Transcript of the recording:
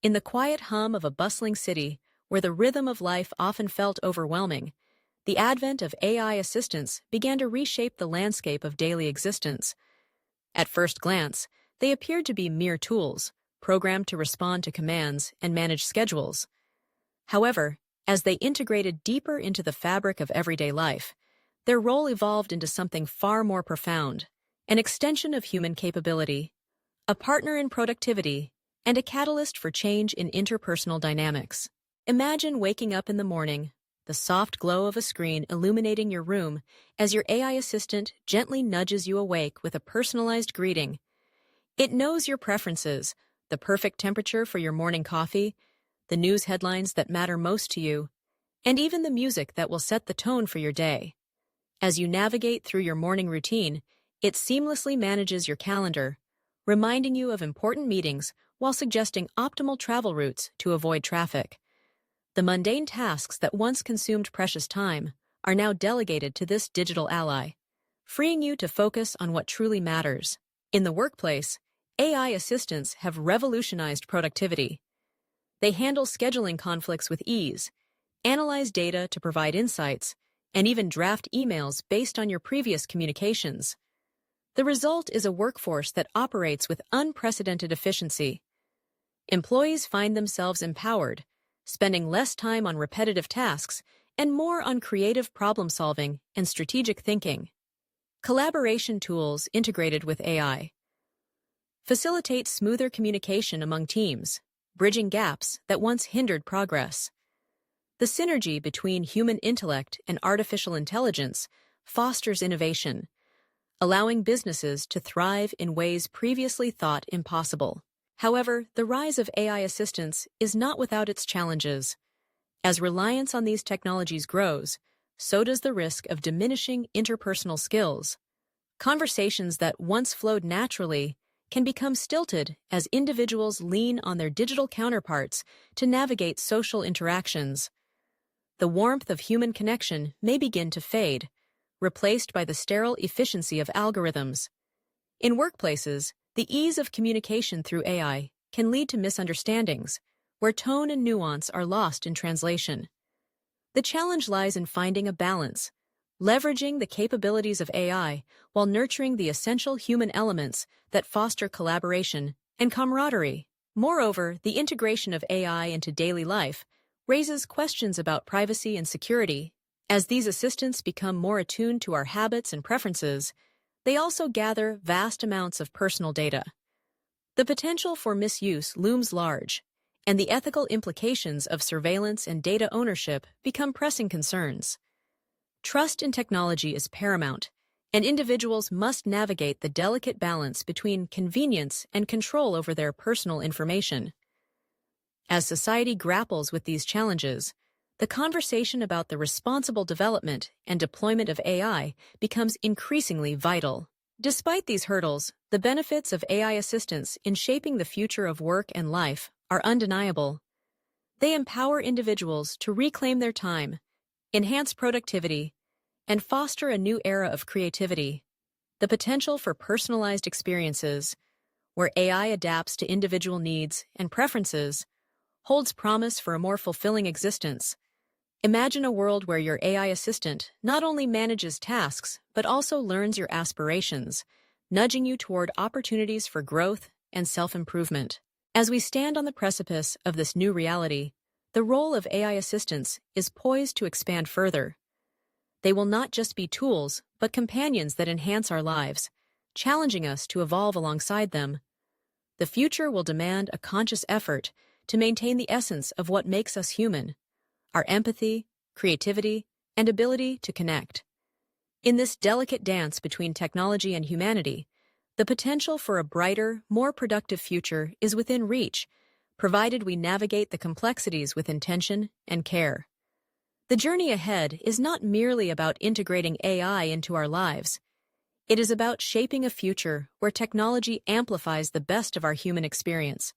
In the quiet hum of a bustling city, where the rhythm of life often felt overwhelming, the advent of AI assistants began to reshape the landscape of daily existence. At first glance, they appeared to be mere tools, programmed to respond to commands and manage schedules. However, as they integrated deeper into the fabric of everyday life, their role evolved into something far more profound, an extension of human capability, a partner in productivity, and a catalyst for change in interpersonal dynamics. Imagine waking up in the morning, the soft glow of a screen illuminating your room as your AI assistant gently nudges you awake with a personalized greeting. It knows your preferences, the perfect temperature for your morning coffee, the news headlines that matter most to you, and even the music that will set the tone for your day. As you navigate through your morning routine, it seamlessly manages your calendar, reminding you of important meetings while suggesting optimal travel routes to avoid traffic. The mundane tasks that once consumed precious time are now delegated to this digital ally, freeing you to focus on what truly matters. In the workplace, AI assistants have revolutionized productivity. They handle scheduling conflicts with ease, analyze data to provide insights, and even draft emails based on your previous communications. The result is a workforce that operates with unprecedented efficiency. Employees find themselves empowered, spending less time on repetitive tasks and more on creative problem-solving and strategic thinking. Collaboration tools integrated with AI facilitate smoother communication among teams, bridging gaps that once hindered progress. The synergy between human intellect and artificial intelligence fosters innovation, allowing businesses to thrive in ways previously thought impossible. However, the rise of AI assistants is not without its challenges. As reliance on these technologies grows, so does the risk of diminishing interpersonal skills. Conversations that once flowed naturally can become stilted as individuals lean on their digital counterparts to navigate social interactions. The warmth of human connection may begin to fade, replaced by the sterile efficiency of algorithms. In workplaces, the ease of communication through AI can lead to misunderstandings, where tone and nuance are lost in translation. The challenge lies in finding a balance, leveraging the capabilities of AI while nurturing the essential human elements that foster collaboration and camaraderie. Moreover, the integration of AI into daily life raises questions about privacy and security. As these assistants become more attuned to our habits and preferences, they also gather vast amounts of personal data. The potential for misuse looms large, and the ethical implications of surveillance and data ownership become pressing concerns. Trust in technology is paramount, and individuals must navigate the delicate balance between convenience and control over their personal information. As society grapples with these challenges, the conversation about the responsible development and deployment of AI becomes increasingly vital. Despite these hurdles, the benefits of AI assistance in shaping the future of work and life are undeniable. They empower individuals to reclaim their time, enhance productivity, and foster a new era of creativity. The potential for personalized experiences, where AI adapts to individual needs and preferences, holds promise for a more fulfilling existence. Imagine a world where your AI assistant not only manages tasks, but also learns your aspirations, nudging you toward opportunities for growth and self-improvement. As we stand on the precipice of this new reality, the role of AI assistants is poised to expand further. They will not just be tools, but companions that enhance our lives, challenging us to evolve alongside them. The future will demand a conscious effort to maintain the essence of what makes us human: our empathy, creativity, and ability to connect. In this delicate dance between technology and humanity, the potential for a brighter, more productive future is within reach, provided we navigate the complexities with intention and care. The journey ahead is not merely about integrating AI into our lives. It is about shaping a future where technology amplifies the best of our human experience.